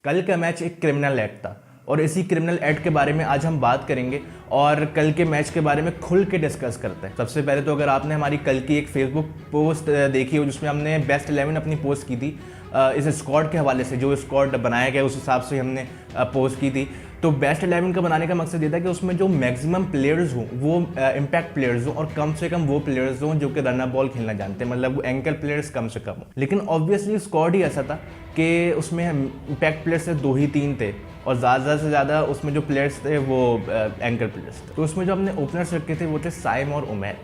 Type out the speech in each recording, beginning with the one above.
कल का मैच एक क्रिमिनल एक्ट था और इसी क्रिमिनल एक्ट के बारे में आज हम बात करेंगे और कल के मैच के बारे में खुल के डिस्कस करते हैं। सबसे पहले तो अगर आपने हमारी कल की एक फेसबुक पोस्ट देखी हो जिसमें हमने बेस्ट 11 अपनी पोस्ट की थी इस स्क्वाड के हवाले से, जो स्क्वाड बनाया गया उस हिसाब से हमने पोस्ट की थी। तो बेस्ट 11 का बनाने का मकसद ये था कि उसमें जो मैक्सिमम प्लेयर्स हों वो इम्पैक्ट प्लेयर्स हों और कम से कम वो प्लेयर्स हों जो कि रन बॉल खेलना जानते हैं, मतलब वो एंकल प्लेयर्स कम से कम हों। लेकिन ऑब्वियसली स्क्वाड ही ऐसा था कि उसमें इम्पैक्ट प्लेयर्स से 2 ही 3 थे और ज़्यादा से ज़्यादा उसमें जो प्लेयर्स थे वो एंकल प्लेयर्स थे। तो उसमें जो हमने ओपनर्स रखे थे वो थे साइम और उमैर,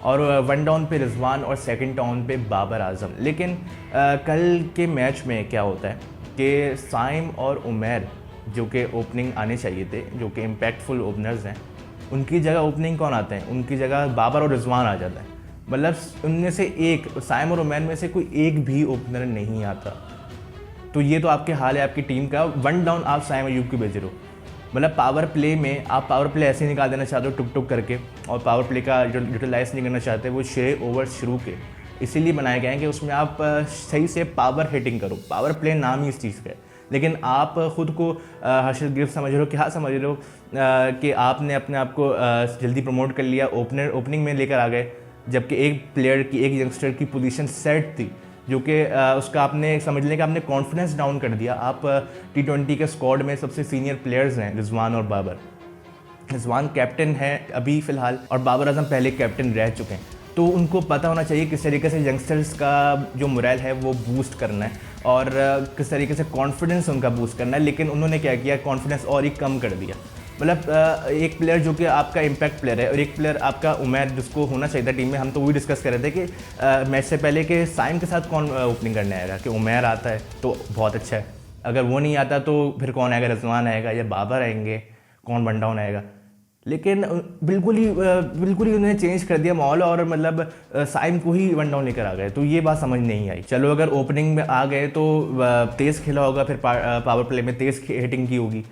और 1 डाउन पे रिजवान और 2nd डाउन पे बाबर आजम। लेकिन कल के मैच में क्या होता है कि साइम और उमैर जो कि ओपनिंग आने चाहिए थे, जो कि इम्पैक्टफुल ओपनर्स हैं, उनकी जगह ओपनिंग कौन आते हैं? उनकी जगह बाबर और रिजवान आ जाता है। मतलब उनमें से एक, साइम और उमैर में से कोई एक भी ओपनर नहीं आता। तो ये तो आपके हाल है आपकी टीम का। 1 डाउन आप साइम अयूब को भेज रहे हो, मतलब पावर प्ले में आप पावर प्ले ऐसे निकाल देना चाहते हो टुक टुक करके, और पावर प्ले का जो यूटिलाइज नहीं करना चाहते वो 6 ओवर शुरू के इसीलिए बनाए गए हैं कि उसमें आप सही से पावर हिटिंग करो। पावर प्ले नाम ही इस चीज़ का है, लेकिन आप ख़ुद को हर्षद गिरफ्त समझ रहे हो, क्या समझ रहे हो कि आपने अपने आप को जल्दी प्रमोट कर लिया, ओपनिंग में लेकर आ गए, जबकि एक प्लेयर की, एक यंगस्टर की पोजीशन सेट थी जो कि उसका आपने समझ लें कि आपने कॉन्फिडेंस डाउन कर दिया। आप T20 के स्क्वाड में सबसे सीनियर प्लेयर्स हैं रिजवान और बाबर। रिजवान कैप्टन है अभी फ़िलहाल और बाबर आजम पहले कैप्टन रह चुके हैं, तो उनको पता होना चाहिए किस तरीके से यंगस्टर्स का जो मोरल है वो बूस्ट करना है और किस तरीके से कॉन्फिडेंस उनका बूस्ट करना है। लेकिन उन्होंने क्या किया, कॉन्फिडेंस और ही कम कर दिया। मतलब एक प्लेयर जो कि आपका इम्पैक्ट प्लेयर है और एक प्लेयर आपका उमैर जिसको होना चाहिए था टीम में। हम तो वही डिस्कस कर रहे थे कि मैच से पहले कि साइम के साथ कौन ओपनिंग करने आएगा, कि उमैर आता है तो बहुत अच्छा है, अगर वो नहीं आता तो फिर कौन आएगा, रिजवान आएगा या बाबर आएंगे, कौन 1 डाउन आएगा। लेकिन बिल्कुल ही उन्होंने चेंज कर दिया माहौल और मतलब साइम को ही 1 डाउन लेकर आ गए। तो ये बात समझ नहीं आई। चलो अगर ओपनिंग में आ गए तो तेज़ खेला होगा, फिर पावर प्ले में तेज़ हिटिंग की होगी,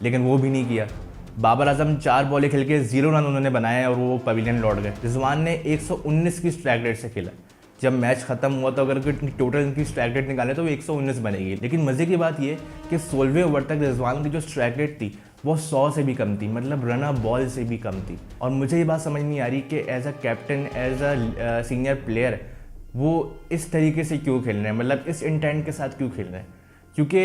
लेकिन वो भी नहीं किया। बाबर आजम 4 बॉलें खेल के 0 रन उन्होंने बनाए और वो पवेलियन लौट गए। रिजवान ने 119 की स्ट्राइक रेट से खेला। जब मैच खत्म हुआ तो अगर टोटल इनकी स्ट्राइक रेट निकाले तो 119 बनेगी। लेकिन मज़े की बात ये कि 16वें ओवर तक रिजवान की जो स्ट्राइक रेट थी वो 100 से भी कम थी, मतलब रन बॉल से भी कम थी। और मुझे ये बात समझ नहीं आ रही कि as a captain, as a senior player वो इस तरीके से क्यों खेल रहे हैं, मतलब इस इंटेंट के साथ क्यों खेल रहे हैं। क्योंकि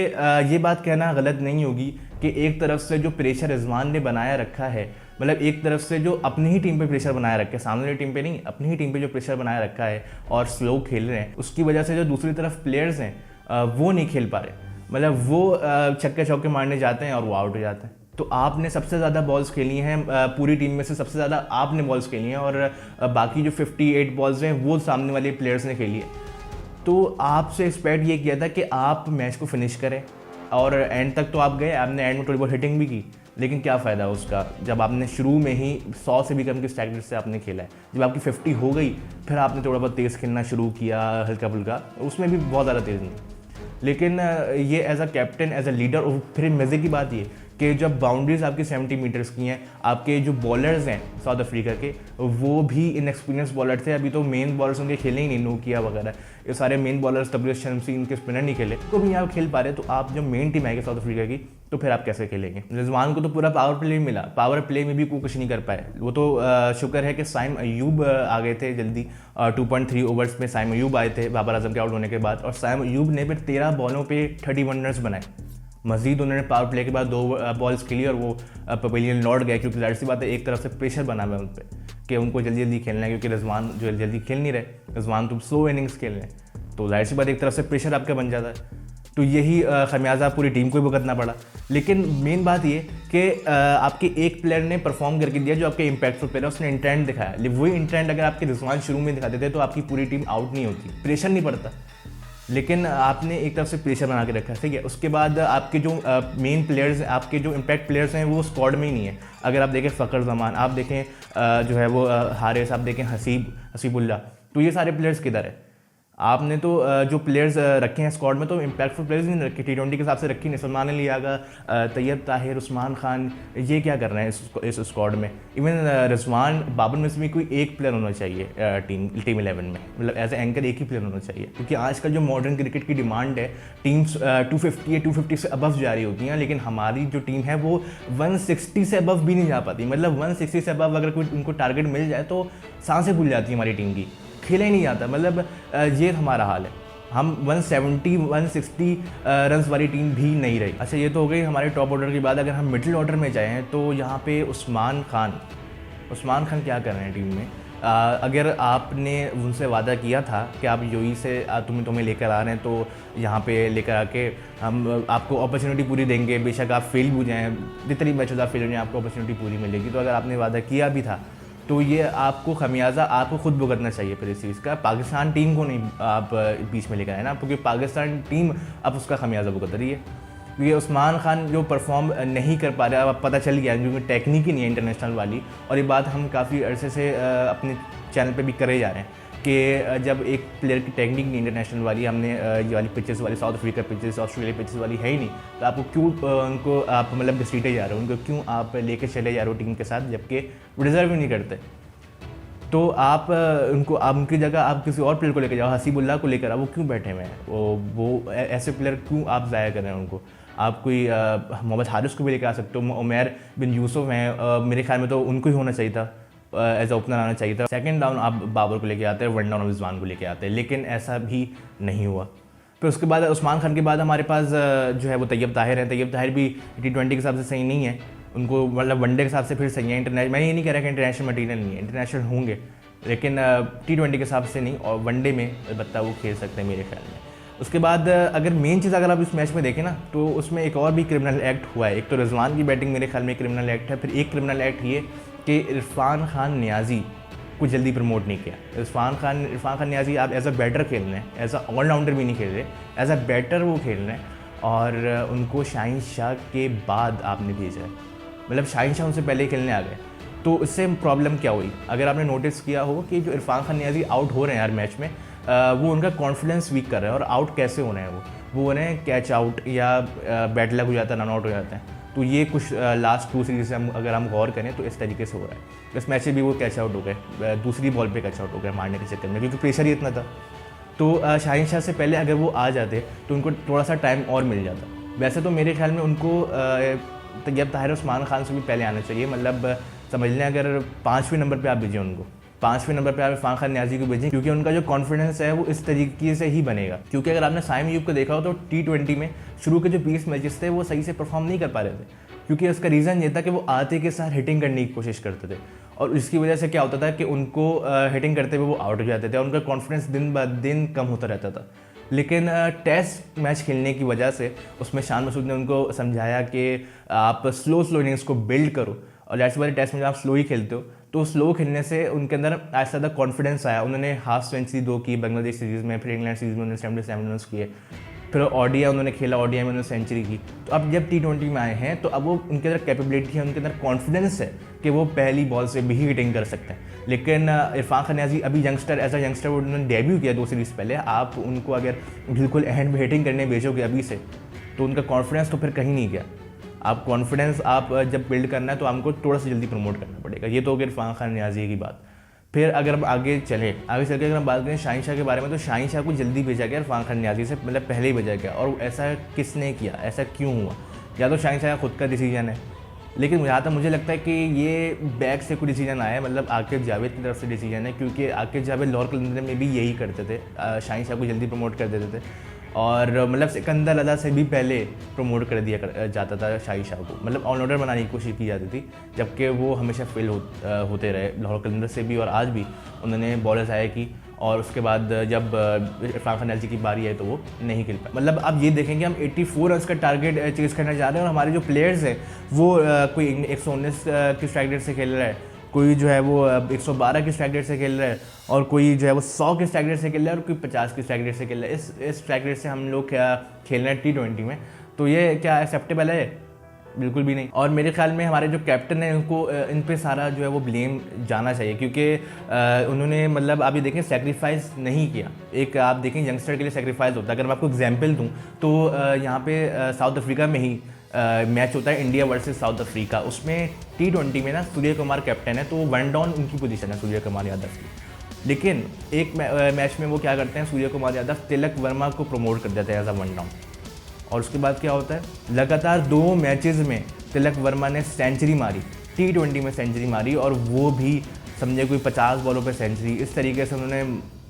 ये बात कहना गलत नहीं होगी कि एक तरफ से जो प्रेशर रिजवान ने बनाया रखा है, मतलब एक तरफ से जो अपनी ही टीम पे प्रेशर बनाया रखा है, सामने वाली टीम पे नहीं, अपनी ही टीम पे जो प्रेशर बनाया रखा है और स्लो खेल रहे हैं, उसकी वजह से जो दूसरी तरफ प्लेयर्स हैं वो नहीं खेल पा रहे। मतलब वो छक्के चौके मारने जाते हैं और वो आउट हो जाते हैं। तो आपने सबसे ज़्यादा बॉल्स खेली हैं पूरी टीम में से, सबसे ज़्यादा आपने बॉल्स खेली हैं और बाकी जो 58 बॉल्स हैं वो सामने वाले प्लेयर्स ने खेली है। तो आपसे एक्सपेक्ट ये किया था कि आप मैच को फिनिश करें और एंड तक तो आप गए, आपने एंड में थोड़ी बहुत हिटिंग भी की, लेकिन क्या फ़ायदा उसका जब आपने शुरू में ही 100 से भी कम की स्ट्राइक रेट से आपने खेला है। जब आपकी 50 हो गई फिर आपने थोड़ा बहुत तेज़ खेलना शुरू किया, हल्का फुल्का, उसमें भी बहुत ज़्यादा तेज़ नहीं। लेकिन ये as a captain, as a leader, और फिर मज़े की बात ये कि जब बाउंड्रीज आपकी 70 मीटर्स की हैं, आपके जो बॉलर्स हैं साउथ अफ्रीका के वो भी इनएक्सपीरियंस बॉलर थे। अभी तो मेन बॉलर्स उनके खेले ही नहीं, नोकिया वगैरह, ये सारे मेन बॉलर्स, WS शर्मसी, इनके स्पिनर नहीं खेले, तो भी आप खेल पा रहे। तो आप जो मेन टीम आएगी साउथ अफ्रीका की तो फिर आप कैसे खेलेंगे। रिजवान को तो पूरा पावर प्ले मिला, पावर प्ले में भी कोई कुछ नहीं कर पाए। वो तो शुक्र है कि साइम अयूब आ गए थे जल्दी, 2.3 ओवर्स में साइम अयूब आए थे बाबर आजम के आउट होने के बाद, और साइम अयूब ने फिर 13 बॉलों पे 31 रन बनाए। मजीद उन्होंने पावर प्ले के बाद 2 बॉल्स खेली और वो पवेलियन लौट गए, क्योंकि जाहिर सी बात है एक तरफ से प्रेशर बना हुआ है उन पर कि उनको जल्दी जल्दी खेलना है, क्योंकि रिजवान जो जल्दी खेल नहीं रहे, रिजवान तो स्लो इनिंग्स खेल रहे हैं, तो जाहिर सी बात एक तरफ से प्रेशर आपका बन जाता है। तो यही खमियाजा पूरी टीम को ही भुगतना पड़ा। लेकिन मेन बात ये कि आपके एक प्लेयर ने परफॉर्म करके दिया जो आपके इम्पैक्टफुल प्लेयर है, उसने इंटेंट दिखाया। वही इंटेंट अगर आपके रिजवान शुरू में दिखा देते तो आपकी पूरी टीम आउट नहीं होती, प्रेशर नहीं पड़ता। लेकिन आपने एक तरफ से प्रेशर बना के रखा है, ठीक है। उसके बाद आपके जो मेन प्लेयर्स, आपके जो इम्पैक्ट प्लेयर्स हैं वो स्क्वाड में ही नहीं है। अगर आप देखें फ़खर जमान, आप देखें जो है वो हारिस, आप देखें हसीबुल्ला, तो ये सारे प्लेयर्स किधर है। आपने तो जो प्लेयर्स रखे हैं स्क्वाड में तो इम्पैक्टफुल प्लेयर्स नहीं रखे, T20 के हिसाब से रखी नहीं। सलमान अली आगा, तैयब ताहिर, उस्मान खान, ये क्या कर रहे हैं इस स्क्वाड में। इवन रिजवान, बाबर में से भी कोई एक प्लेयर होना चाहिए टीम 11 में, मतलब एज ए एंकर एक ही प्लेयर होना चाहिए, क्योंकि आजकल जो मॉडर्न क्रिकेट की डिमांड है, टीम्स 250 या 250 से अबव जा रही होती हैं, लेकिन हमारी जो टीम है वो 160 से अबव भी नहीं जा पाती। मतलब 160 से अबव अगर कोई उनको टारगेट मिल जाए तो सांसें खुल जाती है हमारी टीम की, खेला ही नहीं जाता। मतलब ये हमारा हाल है, हम 170 160 रन्स वाली टीम भी नहीं रही। अच्छा, ये तो हो गई हमारे टॉप ऑर्डर की बात। अगर हम मिडिल ऑर्डर में जाएँ तो यहाँ पे उस्मान खान क्या कर रहे हैं टीम में। अगर आपने उनसे वादा किया था कि आप यूएई से तुम्हें लेकर आ रहे हैं, तो यहाँ पे लेकर आके हम आपको अपॉर्चुनिटी पूरी देंगे, बेशक आप फेल भी हो जाएँ, जितनी मैचेस आप फेल हो जाएँ आपको अपॉर्चुनिटी पूरी मिलेगी। तो अगर आपने वादा किया भी था तो ये आपको खमियाजा आपको खुद भुगतना चाहिए फिर इस चीज़ का। पाकिस्तान टीम को नहीं आप बीच में लेकर आए ना, क्योंकि पाकिस्तान टीम अब उसका खमियाजा भुगत रही है। क्योंकि उस्मान खान जो परफॉर्म नहीं कर पा रहा है, अब पता चल गया, क्योंकि टेक्निक ही नहीं है इंटरनेशनल वाली। और ये बात हम काफ़ी अरसे से अपने चैनल पे भी करे जा रहे हैं कि जब एक प्लेयर की टेक्निक नहीं इंटरनेशनल वाली, हमने ये वाली पिचेस वाली, south Africa pitches, Australia pitches वाली है ही नहीं, तो आपको क्यों उनको आप मतलब घसीटे जा रहे हो, उनको क्यों आप लेके चले जा रहे हो टीम के साथ, जबकि वो डिज़र्व ही नहीं करते। तो आप उनकी जगह आप किसी और प्लेयर को लेकर जाओ, हसीबुल्लाह को लेकर आओ, वो क्यों बैठे हुए हैं, वो ऐसे प्लेयर क्यों आप ज़ाया कर रहे हैं उनको। आप कोई मोहम्मद हारिस को भी लेकर आ सकते हो, उमैर बिन यूसुफ हैं, मेरे ख्याल में तो उनको ही होना चाहिए था, एज ए ओपनर आना चाहिए था। सेकंड डाउन आप बाबर को लेके आते हैं, वन डाउन रिजवान को लेके आते हैं, लेकिन ऐसा भी नहीं हुआ। फिर उसके बाद उस्मान खान के बाद हमारे पास जो है वो तैयब ताहिर है। तैयब ताहिर भी T20 के हिसाब से सही नहीं है, उनको मतलब वनडे के हिसाब से फिर सही है। इंटरनेशनल मैं ये नहीं कह रहा कि इंटरनेशनल मटीरियल नहीं है, इंटरनेशनल होंगे, लेकिन T20 के हिसाब से नहीं, और वनडे में अलबत्ता वो खेल सकते हैं मेरे ख्याल में। उसके बाद अगर मेन चीज़ अगर आप इस मैच में देखें ना, तो उसमें एक और भी क्रिमिनल एक्ट हुआ है। एक तो रिजवान की बैटिंग मेरे ख्याल में क्रिमिनल एक्ट है, फिर एक क्रिमिनल एक्ट ये कि इरफान खान नियाज़ी को जल्दी प्रमोट नहीं किया। इरफान खान नियाज़ी आप एज अ बैटर खेल रहे हैं, एज अ ऑलराउंडर भी नहीं खेल रहे, एज अ बैटर वो खेल रहे हैं, और उनको शाहीन शाह के बाद आपने भेजा है। मतलब शाहीन शाह उनसे पहले खेलने आ गए, तो इससे प्रॉब्लम क्या हुई। अगर आपने नोटिस किया हो कि जो इरफान खान नियाज़ी आउट हो रहे हैं हर मैच में, वो उनका कॉन्फिडेंस वीक कर रहे हैं। और आउट कैसे हो रहे हैं वो हो रहे हैं कैच आउट या बैड लक हो जाता है, रन आउट हो जाता है। तो ये कुछ लास्ट 2 सीरीज से अगर हम गौर करें तो इस तरीके से हो रहा है। इस मैच में भी वो कैच आउट हो गए, दूसरी बॉल पे कैच आउट हो गए मारने के चक्कर में, क्योंकि प्रेशर ही इतना था। तो शाहीन शाह से पहले अगर वो आ जाते तो उनको थोड़ा सा टाइम और मिल जाता। वैसे तो मेरे ख्याल में उनको तैयब ताहिर उस्मान खान से भी पहले आना चाहिए। मतलब समझ लें अगर 5वें नंबर पे आप भेजें उनको, 5वें नंबर पे आप इरफान खान नियाज़ी को भेजें, क्योंकि उनका जो कॉन्फिडेंस है वो इस तरीके से ही बनेगा। क्योंकि अगर आपने साइम अयूब को देखा हो तो T20 में शुरू के जो 20 मैचेस थे वो सही से परफॉर्म नहीं कर पा रहे थे, क्योंकि उसका रीज़न ये था कि वो आते के साथ हिटिंग करने की कोशिश करते थे, और इसकी वजह से क्या होता था कि उनको हिटिंग करते हुए वो आउट हो जाते थे, और उनका कॉन्फिडेंस दिन ब दिन कम होता रहता था। लेकिन टेस्ट मैच खेलने की वजह से उसमें शान मसूद ने उनको समझाया कि आप स्लो इनिंग्स को बिल्ड करो, और जैसे वाले टेस्ट में जब आप स्लो ही खेलते हो तो स्लो खेलने से उनके अंदर ऐसा ज़्यादा कॉन्फिडेंस आया। उन्होंने हाफ सेंचुरी 2 की बांग्लादेश सीरीज़ में, फिर इंग्लैंड सीरीज़ में उन्होंने 77 रन किए, फिर ओडीआई उन्होंने खेला, ओडीआई में उन्होंने सेंचुरी की। तो अब जब T20 में आए हैं तो अब वो उनके अंदर कैपेबिलिटी है, उनके अंदर कॉन्फिडेंस है कि वो पहली बॉल से भी हिटिंग कर सकते हैं। लेकिन इरफान खान नियाज़ी अभी यंगस्टर, एज अ यंगस्टर उन्होंने डेब्यू किया 2 सीरीज़ पहले, आप उनको अगर बिल्कुल एंड में हिटिंग करने भेजोगे अभी से, तो उनका कॉन्फिडेंस तो फिर कहीं नहीं गया। आप कॉन्फिडेंस आप जब बिल्ड करना है तो हमको थोड़ा सा जल्दी प्रमोट करना पड़ेगा। ये तो हो गया इरफान खान नियाज़ी की बात। फिर अगर हम आगे चल के अगर हम बात करें शाहीन शाह के बारे में, तो शाहीन शाह को जल्दी भेजा गया इरफान खान नियाज़ी से मतलब पहले ही भेजा गया। और ऐसा किसने किया, ऐसा क्यों हुआ? या तो शाहीन शाह का खुद का डिसीजन है, लेकिन जहाँ तक मुझे लगता है कि ये बैक से कोई डिसीजन आया है, मतलब आकिब जावेद की तरफ से डिसीजन है, क्योंकि आकिब जावेद लाहौर कलंदर में भी यही करते थे, शाहीन शाह को जल्दी प्रमोट कर देते थे, और मतलब सिकंदर रजा से भी पहले प्रमोट कर दिया जाता था शाहीन शाह को, मतलब ऑलराउंडर बनाने की कोशिश की जाती थी, जबकि वो हमेशा फेल होते रहे। लाहौर कलंदर से भी और आज भी उन्होंने बॉलर्स आए की, और उसके बाद जब इरफान खान नियाज़ी की बारी आई तो वो नहीं खेल पाए। मतलब आप ये देखेंगे हम 84 रन का टारगेट चेज़ करना चाह रहे हैं, और हमारे जो प्लेयर्स हैं वो कोई 119 की स्ट्राइक रेट से खेल रहा है, कोई जो है वो 112 की स्ट्राइक रेट से खेल रहा है, और कोई जो है वो 100 की स्ट्राइक रेट से खेल रहा है, और कोई 50 की स्ट्राइक रेट से खेल रहा है। इस स्ट्राइक रेट से हम लोग क्या खेल रहे हैं T20 में, तो ये क्या एक्सेप्टेबल है? बिल्कुल भी नहीं। और मेरे ख्याल में हमारे जो कैप्टन है उनको इन पे सारा जो है वो ब्लेम जाना चाहिए, क्योंकि उन्होंने मतलब आप ये देखें सेक्रीफाइस नहीं किया। एक आप देखें यंगस्टर के लिए सेक्रीफाइस होता है। अगर मैं आपको एग्जाम्पल दूँ तो यहाँ पे साउथ अफ्रीका में ही मैच होता है इंडिया वर्सेस साउथ अफ्रीका। उसमें T20 में ना सूर्य कुमार कैप्टन है, तो वन डाउन उनकी पोजीशन है सूर्य कुमार यादव की। लेकिन एक मैच में वो क्या करते हैं, सूर्य कुमार यादव तिलक वर्मा को प्रमोट कर देते हैं एज अ वन डाउन। और उसके बाद क्या होता है, लगातार 2 मैचेस में तिलक वर्मा ने सेंचुरी मारी, T20 में सेंचुरी मारी, और वो भी समझे कोई 50 बॉलों पे सेंचुरी। इस तरीके से उन्होंने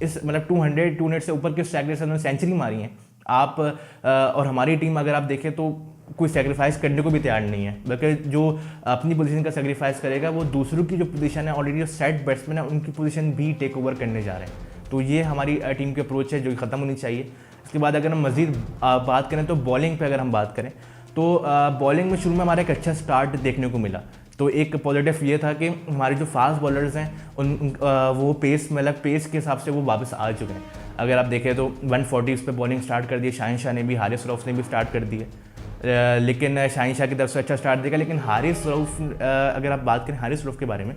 इस मतलब 200 से ऊपर के स्ट्राइक रेट से उन्होंने सेंचुरी मारी है। आप और हमारी टीम अगर आप देखें तो कोई सेक्रीफाइस करने को भी तैयार नहीं है, बल्कि जो अपनी पोजीशन का सेक्रीफाइस करेगा वो दूसरों की जो पोजीशन है ऑलरेडी जो सेट बैट्समैन है उनकी पोजीशन भी टेक ओवर करने जा रहे हैं। तो ये हमारी टीम की अप्रोच है जो ख़त्म होनी चाहिए। इसके बाद अगर हम मज़ीद बात करें तो बॉलिंग पे अगर हम बात करें तो बॉलिंग में शुरू में हमारा एक अच्छा स्टार्ट देखने को मिला। तो एक पॉजिटिव ये था कि हमारे जो फास्ट बॉलर्स हैं वो पेस मतलब पेस के हिसाब से वो वापस आ चुके हैं। अगर आप देखें तो 140 पे बॉलिंग स्टार्ट कर दी, शाहिन शाह ने भी, हारिस रऊफ ने भी स्टार्ट कर दी है। लेकिन शाहिन शाह की तरफ से अच्छा स्टार्ट देगा। लेकिन हारिस रऊफ अगर आप बात करें हारिस रऊफ के बारे में,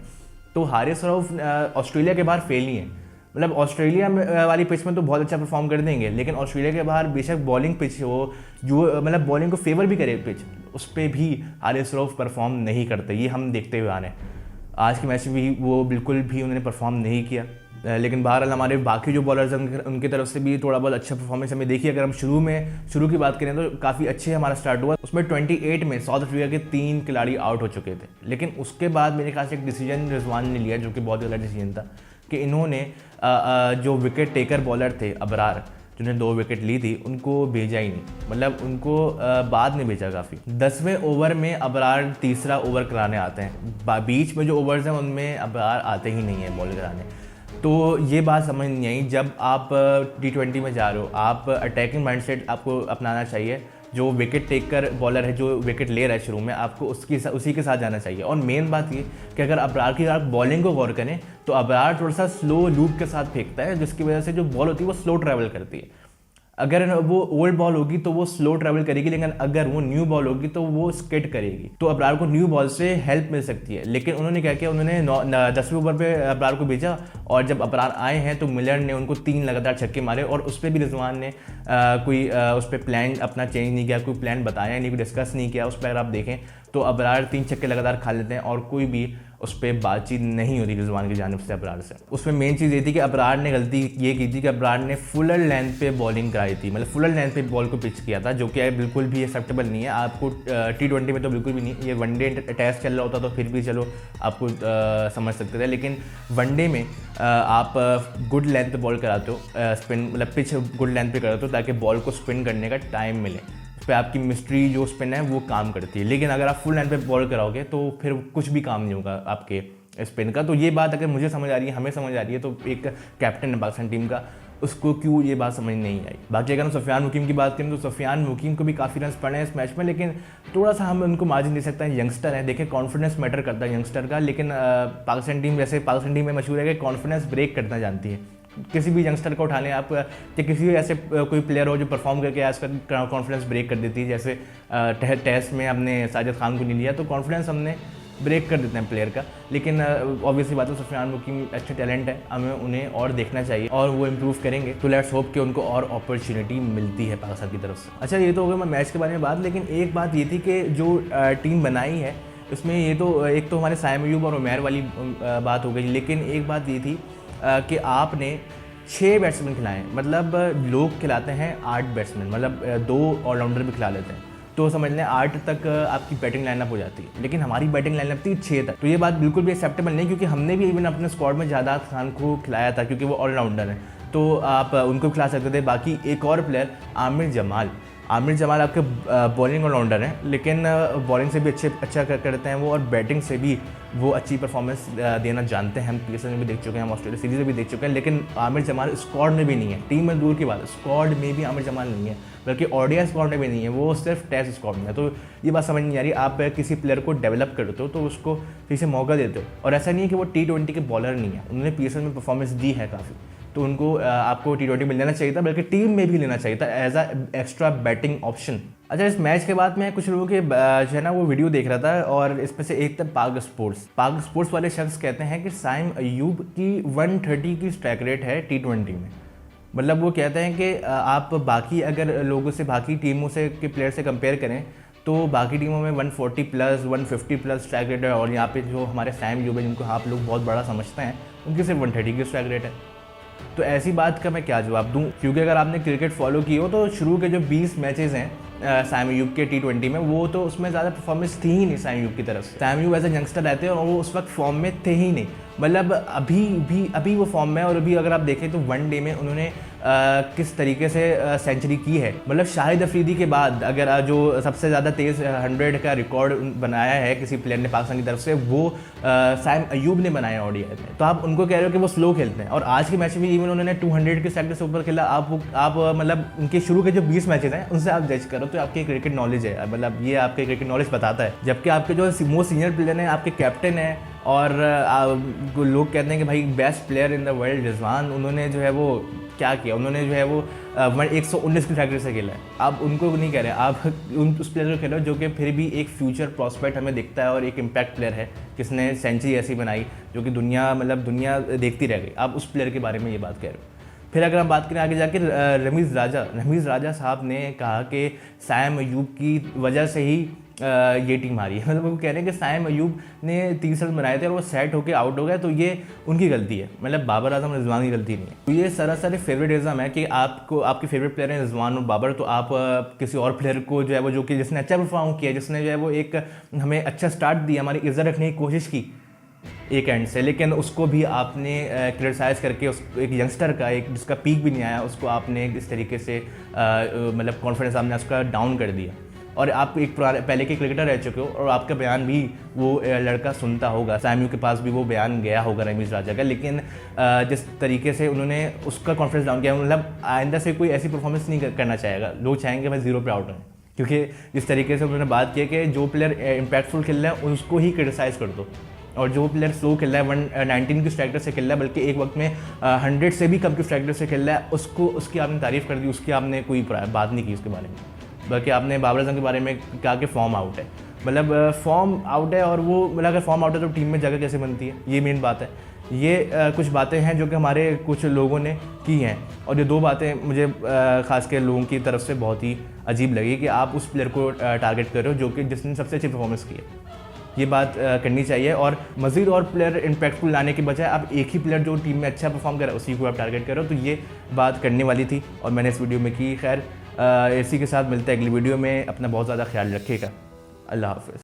तो हारिस रऊफ ऑस्ट्रेलिया के बाहर फेल ही है। मतलब ऑस्ट्रेलिया वाली पिच में तो बहुत अच्छा परफॉर्म कर देंगे, लेकिन ऑस्ट्रेलिया के बाहर बेशक बॉलिंग पिच हो जो मतलब बॉलिंग को फेवर भी करे पिच, उस पर भी हारिस रऊफ परफॉर्म नहीं करते। ये हम देखते हुए आ रहे हैं। आज के मैच में भी वो बिल्कुल भी उन्होंने परफॉर्म नहीं किया। लेकिन बहरहाल हमारे बाकी जो बॉलर्स हैं उनकी तरफ से भी थोड़ा बहुत अच्छा परफॉर्मेंस हमें देखिए। अगर हम शुरू की बात करें तो काफ़ी अच्छे हमारा स्टार्ट हुआ। उसमें 28 में साउथ अफ्रीका के 3 खिलाड़ी आउट हो चुके थे। लेकिन उसके बाद मेरे ख्याल से एक डिसीजन रिजवान ने लिया जो कि बहुत गलत डिसीजन था, कि इन्होंने जो विकेट टेकर बॉलर थे अबरार, जिन्होंने 2 विकेट ली थी, उनको भेजा ही नहीं। मतलब उनको बाद में भेजा काफ़ी। 10वें ओवर में अबरार तीसरा ओवर कराने आते हैं। बीच में जो ओवर्स हैं उनमें अबरार आते ही नहीं है बॉल कराने। तो ये बात समझ नहीं आई। जब आप T20 में जा रहे हो, आप अटैकिंग माइंडसेट आपको अपनाना चाहिए। जो विकेट टेकर बॉलर है, जो विकेट ले रहा है शुरू में, आपको उसी के साथ जाना चाहिए। और मेन बात ये कि अगर अबरार की आप बॉलिंग को गौर करें तो अबरार थोड़ा सा स्लो लूप के साथ फेंकता है, जिसकी वजह से जो बॉल होती है वो स्लो ट्रैवल करती है। अगर वो ओल्ड बॉल होगी तो वो स्लो ट्रैवल करेगी, लेकिन अगर वो न्यू बॉल होगी तो वो स्किड करेगी। तो अबरार को न्यू बॉल से हेल्प मिल सकती है। लेकिन उन्होंने क्या किया, उन्होंने 10वें ओवर पे अबरार को भेजा, और जब अबरार आए हैं तो मिलर ने उनको 3 लगातार छक्के मारे। और उस पर भी रिजवान ने कोई उस पर प्लान अपना चेंज नहीं किया, कोई प्लान बताया नहीं, कोई डिस्कस नहीं किया। उस पर अगर आप देखें तो अबरार 3 छक्के लगातार खा लेते हैं और कोई भी उस पर बातचीत नहीं होती रिजवान की जानिब से अबरार से। उसमें मेन चीज़ ये थी कि अबरार ने गलती ये की थी कि अबरार ने फुलर लेंथ पे बॉलिंग कराई थी, मतलब फुलर लेंथ पे बॉल को पिच किया था, जो कि बिल्कुल भी एक्सेप्टेबल नहीं है। आपको T20 में तो बिल्कुल भी नहीं, ये वनडे टेस्ट चल रहा होता तो फिर भी चलो आपको समझ सकते थे। लेकिन वनडे में आप गुड लेंथ पे बॉल कराते हो, स्पिन मतलब पिच गुड लेंथ पे कराते हो ताकि बॉल को स्पिन करने का टाइम मिले। उस पर आपकी मिस्ट्री जो स्पिन है वो काम करती है। लेकिन अगर आप फुल लेंथ पे बॉल कराओगे तो फिर कुछ भी काम नहीं होगा आपके स्पिन का। तो ये बात अगर मुझे समझ आ रही है, हमें समझ आ रही है, तो एक कैप्टन है पाकिस्तान टीम का, उसको क्यों ये बात समझ नहीं आई। बाकी अगर हम सफियान मुकीम की बात करें तो सफियान मुकीम को भी काफ़ी रन पड़े हैं इस मैच में, लेकिन थोड़ा सा हम उनको मार्जिन दे सकते हैं। यंगस्टर है, देखिए कॉन्फिडेंस मैटर करता है यंगस्टर का। लेकिन पाकिस्तान टीम वैसे पाकिस्तान टीम में मशहूर है कि कॉन्फिडेंस ब्रेक करना जानती है। किसी भी यंगस्टर को उठा लें आप, या किसी भी ऐसे कोई प्लेयर हो जो परफॉर्म करके आजकल कॉन्फिडेंस ब्रेक कर देती है। जैसे टेस्ट में हमने साजिद खान को नहीं लिया तो कॉन्फिडेंस हमने ब्रेक कर देते हैं प्लेयर का। लेकिन ऑब्वियसली बात है सफियान मुकीम अच्छे टैलेंट है, हमें उन्हें और देखना चाहिए और वो इम्प्रूव करेंगे। तो लेट्स होप कि उनको और अपॉर्चुनिटी मिलती है पाकिस्तान की तरफ से। अच्छा, ये तो हो गया मैं मैच के बारे में बात। लेकिन एक बात ये थी कि जो टीम बनाई है उसमें ये तो एक तो हमारे साइम अयूब और उमैर वाली बात हो गई। लेकिन एक बात ये थी कि आपने 6 बैट्समैन खिलाए। मतलब लोग खिलाते हैं 8 बैट्समैन, मतलब 2 ऑलराउंडर भी खिला लेते हैं, तो समझ लें 8 तक आपकी बैटिंग लाइनअप हो जाती है। लेकिन हमारी बैटिंग लाइनअप थी 6 तक। तो ये बात बिल्कुल भी एक्सेप्टेबल नहीं, क्योंकि हमने भी इवन अपने स्क्वाड में जादाद खान को खिलाया था क्योंकि वो ऑलराउंडर है, तो आप उनको खिला सकते थे। बाकी एक और प्लेयर आमिर जमाल आपके बॉलिंग ऑलराउंडर हैं, लेकिन बॉलिंग से भी अच्छा करते हैं वो, और बैटिंग से भी वो अच्छी परफॉर्मेंस देना जानते हैं। हम PSL में भी देख चुके हैं, हम ऑस्ट्रेलिया सीरीज़ में भी देख चुके हैं। लेकिन आमिर जमाल स्क्वाड में भी नहीं है, टीम में दूर की बात है, स्क्वाड में भी आमिर जमाल नहीं है, बल्कि ODI स्क्वाड में भी नहीं है, वो सिर्फ टेस्ट स्क्वाड में है। तो ये बात समझ नहीं आ रही। आप किसी प्लेयर को डेवलप करते हो तो उसको फिर से मौका देते हो, और ऐसा नहीं है कि वो T20 के बॉलर नहीं है, उन्होंने PSL में परफॉर्मेंस दी है काफ़ी, तो उनको आपको T20 में लेना चाहिए था, बल्कि टीम में भी लेना चाहिए था as a extra batting option. अच्छा, इस मैच के बाद मैं कुछ लोगों के जो है ना वो वीडियो देख रहा था और इसमें से एक था पाक स्पोर्ट्स वाले शख्स कहते हैं कि साइम अयूब की 130 की स्ट्राइक रेट है T20 में। मतलब वो कहते हैं कि आप बाकी अगर लोगों से, बाकी टीमों से के प्लेयर से कंपेयर करें तो बाकी टीमों में 140 प्लस 150 प्लस स्ट्राइक रेट है, और यहाँ पे जो हमारे साइम अयूब है जिनको आप लोग बहुत बड़ा समझते हैं, उनकी सिर्फ 130 की स्ट्राइक रेट है। तो ऐसी बात का मैं क्या जवाब दूं, क्योंकि अगर आपने क्रिकेट फॉलो की हो तो शुरू के जो 20 मैचेस हैं साइम अयूब के T20 में, वो तो उसमें ज़्यादा परफॉर्मेंस थी ही नहीं साइम अयूब की तरफ से। Saim Ayub as a youngster रहते हैं और वो उस वक्त फॉर्म में थे ही नहीं। मतलब अभी वो फॉर्म में है, और अभी अगर आप देखें तो वनडे में उन्होंने किस तरीके से सेंचुरी की है। मतलब शाहिद अफरीदी के बाद अगर जो सबसे ज़्यादा तेज़ 100 का रिकॉर्ड बनाया है किसी प्लेयर ने पाकिस्तान की तरफ से, वो साइम अयूब ने बनाया ओडीआई में। तो आप उनको कह रहे हो कि वो स्लो खेलते हैं, और आज के मैच में इवन उन्होंने 200 के स्ट्राइक से ऊपर खेला। आप मतलब उनके शुरू के जो 20 मैचेस हैं उनसे आप जज करो तो आपकी क्रिकेट नॉलेज है, मतलब ये आपके क्रिकेट नॉलेज बताता है। जबकि आपके जो मोस्ट सीनियर प्लेयर हैं, आपके कैप्टन हैं, और लोग कहते हैं कि भाई best player in the world Rizwan, उन्होंने जो है वो क्या किया, उन्होंने जो है वो 119 की स्ट्राइक रेट से खेला है। आप उनको नहीं कह रहे, आप उस प्लेयर को खेल रहे हो जो कि फिर भी एक फ्यूचर प्रॉस्पेक्ट हमें दिखता है और एक इम्पैक्ट प्लेयर है, जिसने सेंचुरी ऐसी बनाई जो कि दुनिया देखती रह गई। आप उस प्लेयर के बारे में ये बात कह रहे हो। फिर अगर हम बात करें आगे जाके रमीज़ राजा साहब ने कहा कि साइम अयूब की वजह से ही ये टीम हारी है। मतलब वो कह रहे हैं कि साइम अयूब ने 30 रन बनाए थे और वो सेट होकर आउट हो गया, तो ये उनकी गलती है। मतलब बाबर आजम रिजवान की गलती नहीं है। तो ये सरासर फेवरेटिज्म है कि आपको आपके फेवरेट प्लेयर हैं रिजवान और बाबर, तो आप किसी और प्लेयर को जो है वो, जो कि जिसने अच्छा परफॉर्म किया, जिसने जो है वो एक हमें अच्छा स्टार्ट दिया, हमारी इज्जत रखने की कोशिश की एक एंड से, लेकिन उसको भी आपने क्रिटिसाइज़ करके उस एक यंगस्टर का, एक जिसका पीक भी नहीं आया, उसको आपने इस तरीके से मतलब कॉन्फिडेंस आपने उसका डाउन कर दिया। और आप एक पहले के क्रिकेटर रह चुके हो और आपका बयान भी वो लड़का सुनता होगा। साइम अयूब के पास भी वो बयान गया होगा रमीज़ राजा का, लेकिन जिस तरीके से उन्होंने उसका कॉन्फिडेंस डाउन किया, मतलब आइंदा से कोई ऐसी परफॉर्मेंस नहीं करना चाहेगा। लोग चाहेंगे भाई 0 पे आउट हों, क्योंकि जिस तरीके से उन्होंने बात की कि जो प्लेयर इम्पैक्टफुल खेल रहा है उसको ही क्रिटिसाइज़ कर दो, और जो प्लेयर स्लो खेल रहा है 119 की स्ट्राइक रेट से खेल रहा है, बल्कि एक वक्त में 100 से भी कम की स्ट्राइक रेट से खेल रहा है, उसकी आपने तारीफ़ कर दी, उसकी आपने कोई बात नहीं की उसके बारे में। बल्कि आपने बाबर आजम के बारे में कहा कि फॉर्म आउट है। मतलब फॉर्म आउट है, और वो मतलब अगर फॉर्म आउट है तो टीम में जगह कैसे बनती है, ये मेन बात है। ये कुछ बातें हैं जो कि हमारे कुछ लोगों ने की हैं, और ये 2 बातें मुझे ख़ासकर लोगों की तरफ से बहुत ही अजीब लगी कि आप उस प्लेयर को टारगेट कर रहे हो जो कि जिसने सबसे अच्छी परफॉर्मेंस की है। ये बात करनी चाहिए, और मज़ीद और प्लेयर इम्पैक्टफुल लाने के बजाय आप एक ही प्लेयर जो टीम में अच्छा परफॉर्म कर रहा है उसी को आप टारगेट करो। तो ये बात करने वाली थी और मैंने इस वीडियो में की। खैर इसी के साथ मिलते हैं अगली वीडियो में। अपना बहुत ज़्यादा ख्याल रखिएगा। अल्लाह हाफ़िज़।